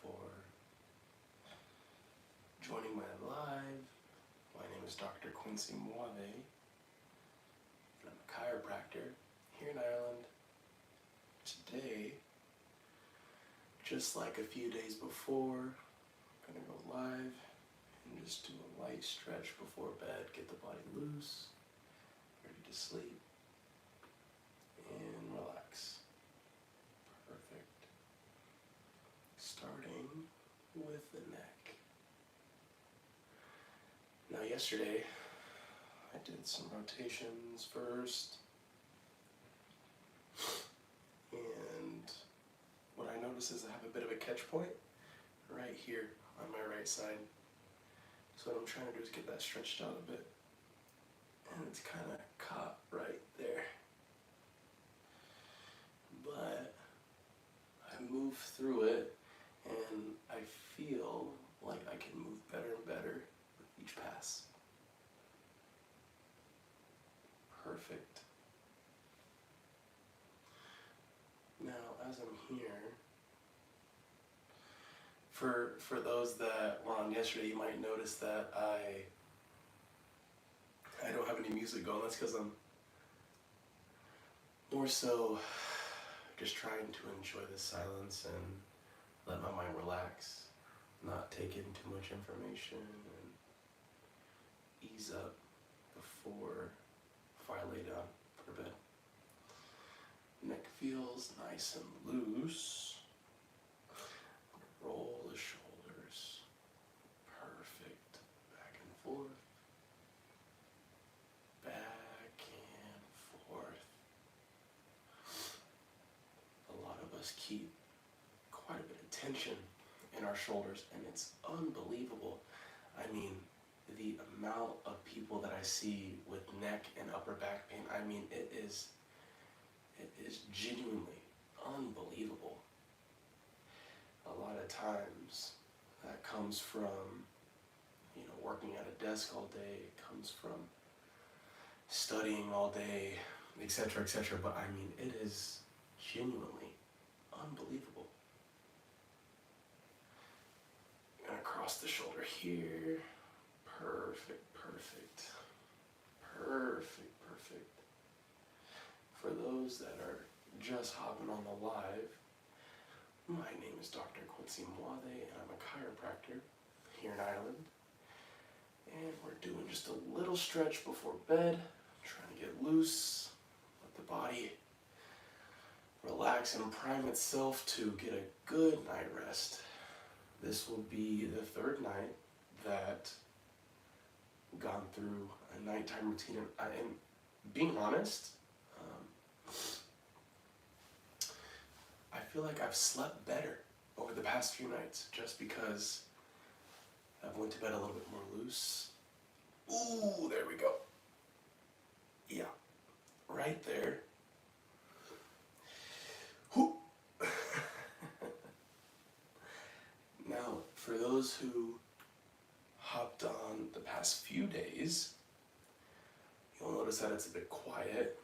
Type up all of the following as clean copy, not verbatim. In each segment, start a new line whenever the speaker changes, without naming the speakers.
for joining my live. My name is Dr. Quincy Muathe, and I'm a chiropractor here in Ireland. Today, just like a few days before, I'm going to go live and just do a light stretch before bed, get the body loose, ready to sleep, and relax. Perfect. Starting with the neck. Now yesterday, I did some rotations first, and what I notice is I have a bit of a catch point right here on my right side. So what I'm trying to do is get that stretched out a bit, and it's kind of caught right there. But I move through it, and I feel like I can move better and better with each pass. Perfect. Now, as I'm here, for those that were on yesterday, you might notice that I don't have any music going. That's because I'm more so just trying to enjoy the silence and let my mind relax, not take in too much information, and ease up before I lay down for bed. Neck feels nice and loose. Roll the shoulders. Perfect. Back and forth. Back and forth. A lot of us keep quite a bit of tension in our shoulders, and it's unbelievable. I mean, the amount of people that I see with neck and upper back pain, I mean, it is genuinely unbelievable. A lot of times that comes from, working at a desk all day, it comes from studying all day, etc., etc. But I mean, it is genuinely unbelievable. I'm gonna cross the shoulder here. Perfect, perfect, perfect, perfect. For those that are just hopping on the live, my name is Dr. Quincy Muathe, and I'm a chiropractor here in Ireland. And we're doing just a little stretch before bed, trying to get loose, let the body relax and prime itself to get a good night rest. This will be the third night that I've gone through a nighttime routine, and being honest, I feel like I've slept better over the past few nights just because I've went to bed a little bit more loose. Ooh, there we go. Yeah, right there. Whew. Now, for those who hopped on the past few days, you'll notice that it's a bit quiet,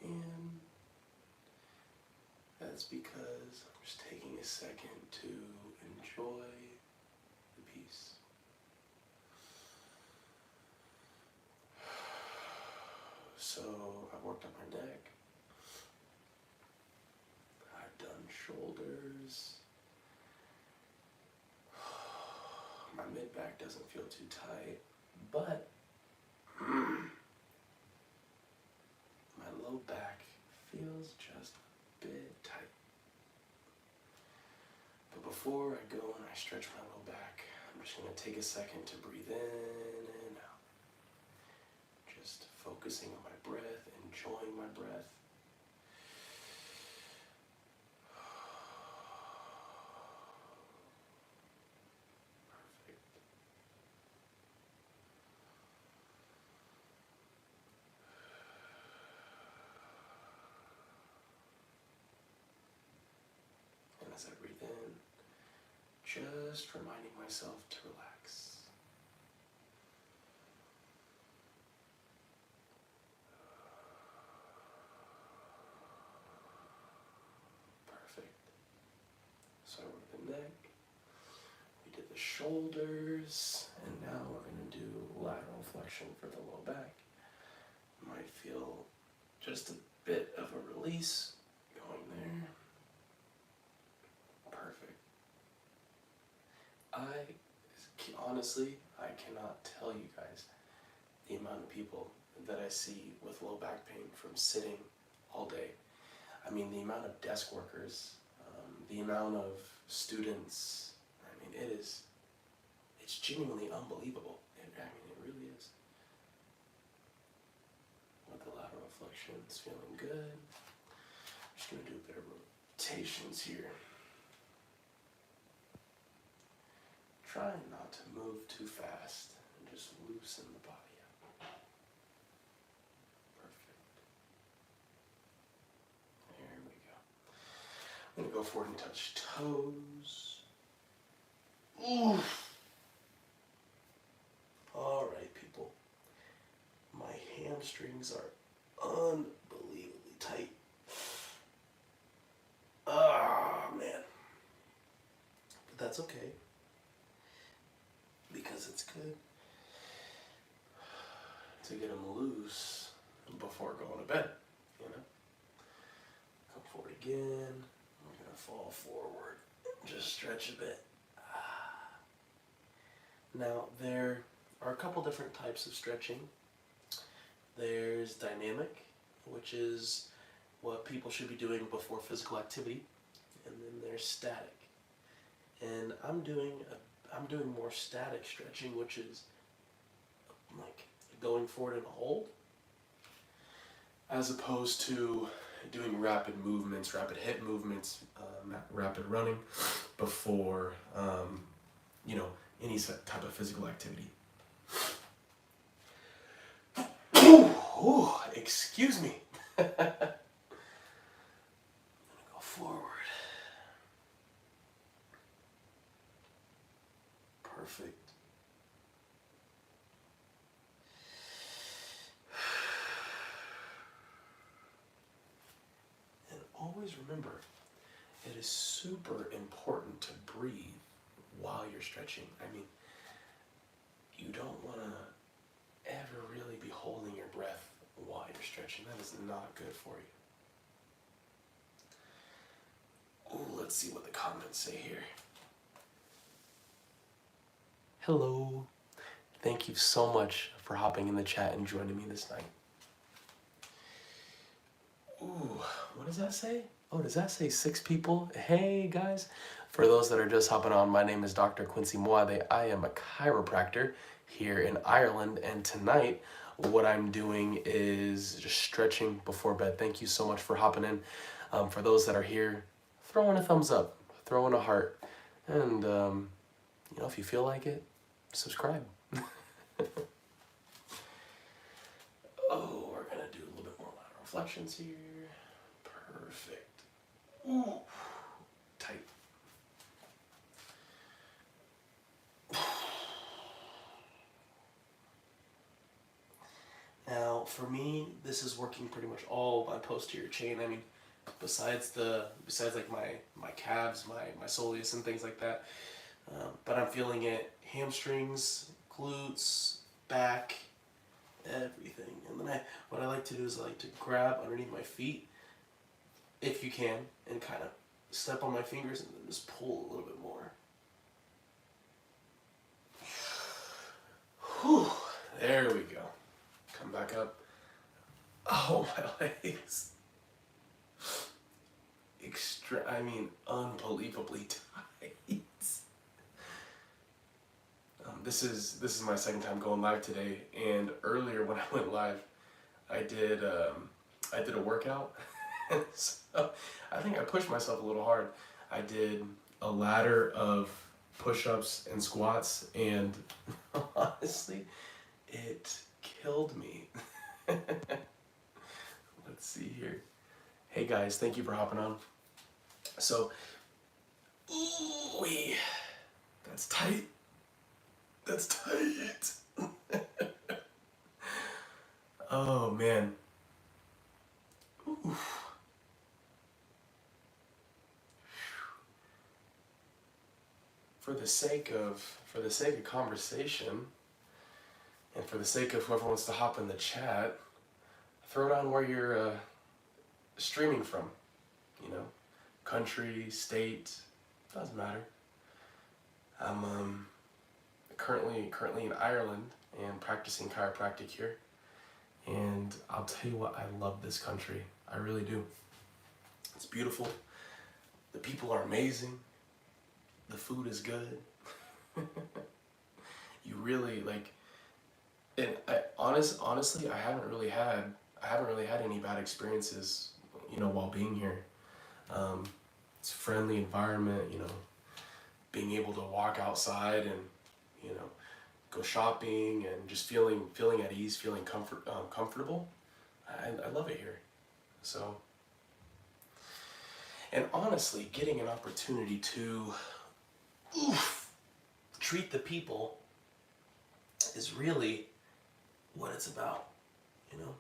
and that's because I'm just taking a second to enjoy the peace. So I've worked on my neck, I've done shoulders, my mid-back doesn't feel too tight, but my low back feels just a bit tight. But before I go and I stretch my low back, I'm just going to take a second to breathe in and out. Just focusing on my breath, enjoying my breath. Perfect. And as I breathe in, just reminding myself to relax. Perfect. So I work the neck, shoulders, and now we're going to do lateral flexion for the low back. You might feel just a bit of a release going there. Perfect. Honestly, I cannot tell you guys the amount of people that I see with low back pain from sitting all day. I mean, the amount of desk workers, the amount of students, I mean, it's genuinely unbelievable. I mean, it really is. With the lateral flexions, feeling good. I'm just going to do a bit of rotations here. Try not to move too fast and just loosen the body up. Perfect. There we go. I'm going to go forward and touch toes. Ooh. All right, people. My hamstrings are unbelievably tight. Ah, man. But that's okay, because it's good to get them loose before going to bed, you know? Come forward again. We're going to fall forward. Just stretch a bit. Now, there are a couple different types of stretching. There's dynamic, which is what people should be doing before physical activity, and then there's static. And I'm doing more static stretching, which is like going forward in a hold, as opposed to doing rapid movements, rapid hip movements, rapid running before any type of physical activity. Ooh, excuse me. I'm gonna go forward. Perfect. And always remember, it is super important to breathe while you're stretching. I mean, you don't want to ever really be holding your breath while you're stretching. That is not good for you. Oh, let's see what the comments say here. Hello. Thank you so much for hopping in the chat and joining me this night. Ooh, what does that say? Oh, does that say 6 people? Hey, guys. For those that are just hopping on, my name is Dr. Quincy Muathe. I am a chiropractor here in Ireland, and tonight what I'm doing is just stretching before bed. Thank you so much for hopping in. For those that are here, throw in a thumbs up, throw in a heart, and if you feel like it, subscribe. Oh, we're gonna do a little bit more lateral flexions here. Perfect. Ooh, tight. Now, for me, this is working pretty much all my posterior chain. I mean, besides like my calves, my soleus, and things like that. But I'm feeling it hamstrings, glutes, back, everything. And then what I like to do is I like to grab underneath my feet, if you can, and kind of step on my fingers and then just pull a little bit more. Whew, there we go. Come back up. Oh, my legs. Unbelievably tight. This is my second time going live today, and earlier when I went live, I did a workout, so I think I pushed myself a little hard. I did a ladder of push-ups and squats, and honestly, it killed me. Let's see here. Hey guys, thank you for hopping on. So, that's tight. That's tight. Oh man. Oof. for the sake of conversation, and for the sake of whoever wants to hop in the chat, throw down where you're streaming from. You know, country, state, doesn't matter. I'm currently in Ireland and practicing chiropractic here. And I'll tell you what, I love this country. I really do. It's beautiful. The people are amazing. The food is good. You really like, and honestly, I haven't really had any bad experiences, you know, while being here. It's a friendly environment, you know, being able to walk outside and, you know, go shopping and just feeling at ease, feeling comfortable. I love it here. So, and honestly, getting an opportunity to treat the people is really what it's about, you know.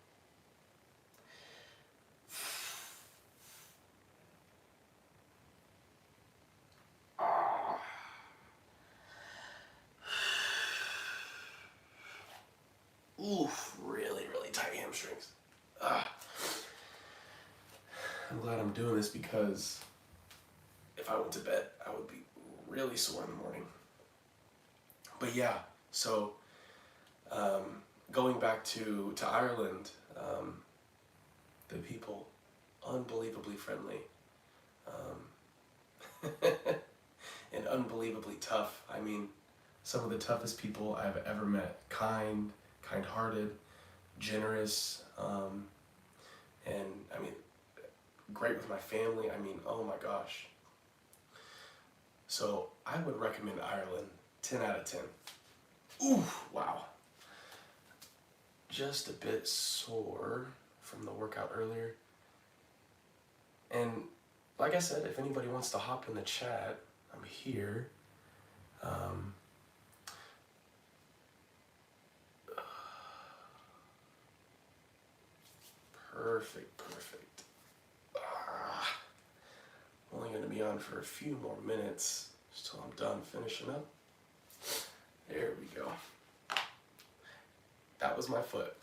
Really, really tight hamstrings. I'm glad I'm doing this because if I went to bed, I would be really sore in the morning. But yeah, so going back to Ireland, the people, unbelievably friendly, and unbelievably tough. I mean, some of the toughest people I've ever met. Kind-hearted, generous, and I mean, great with my family. I mean, oh my gosh. So I would recommend Ireland, 10 out of 10. Ooh, wow. Just a bit sore from the workout earlier. And like I said, if anybody wants to hop in the chat, I'm here. Perfect. I'm only going to be on for a few more minutes just till I'm done finishing up. There we go. That was my foot.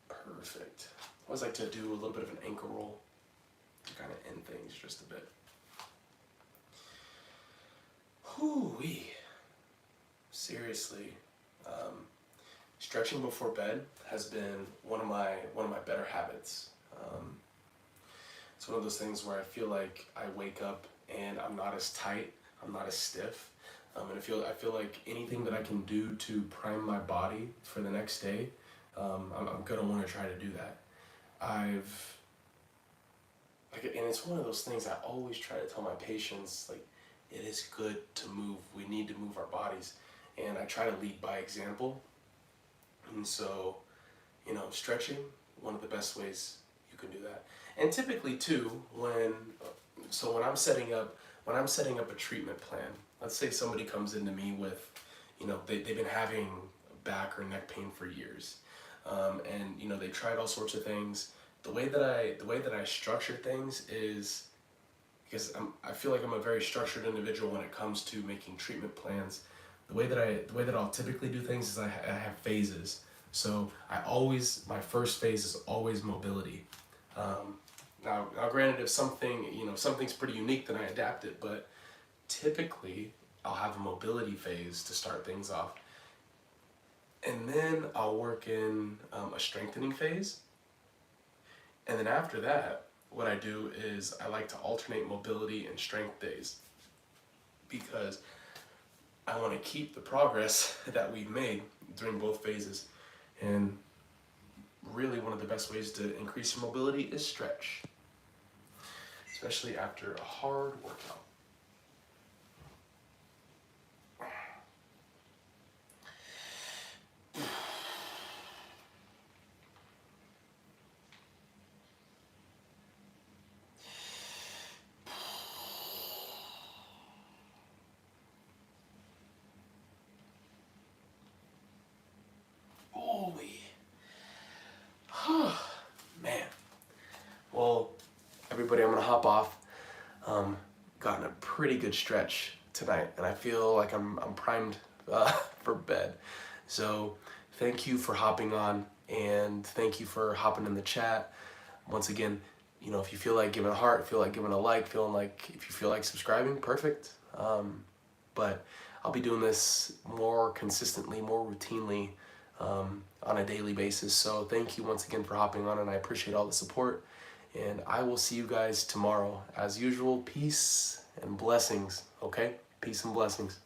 Perfect. I always like to do a little bit of an ankle roll to kind of end things just a bit. Whoo-wee. Seriously. Stretching before bed has been one of my better habits. It's one of those things where I feel like I wake up and I'm not as tight, I'm not as stiff, and I feel like anything that I can do to prime my body for the next day, I'm gonna want to try to do that. And it's one of those things I always try to tell my patients, like, it is good to move. We need to move our bodies, and I try to lead by example. And so, you know, stretching, one of the best ways you can do that. And typically too, when I'm setting up a treatment plan, let's say somebody comes into me with, you know, they've been having back or neck pain for years, and you know, they tried all sorts of things. The way that I structure things is, because I feel like I'm a very structured individual when it comes to making treatment plans. The way that I'll typically do things is I have phases. So my first phase is always mobility. Now granted, if something's pretty unique, then I adapt it. But typically, I'll have a mobility phase to start things off, and then I'll work in a strengthening phase. And then after that, what I do is I like to alternate mobility and strength days, because I want to keep the progress that we've made during both phases. And really, one of the best ways to increase your mobility is stretch, especially after a hard workout. everybody. I'm gonna hop off. Gotten a pretty good stretch tonight, and I feel like I'm primed for bed. So thank you for hopping on, and thank you for hopping in the chat. Once again, you know, if you feel like giving a heart, feel like giving a like, if you feel like subscribing, perfect. But I'll be doing this more consistently, more routinely, on a daily basis. So thank you once again for hopping on, and I appreciate all the support. And I will see you guys tomorrow. As usual, peace and blessings, okay? Peace and blessings.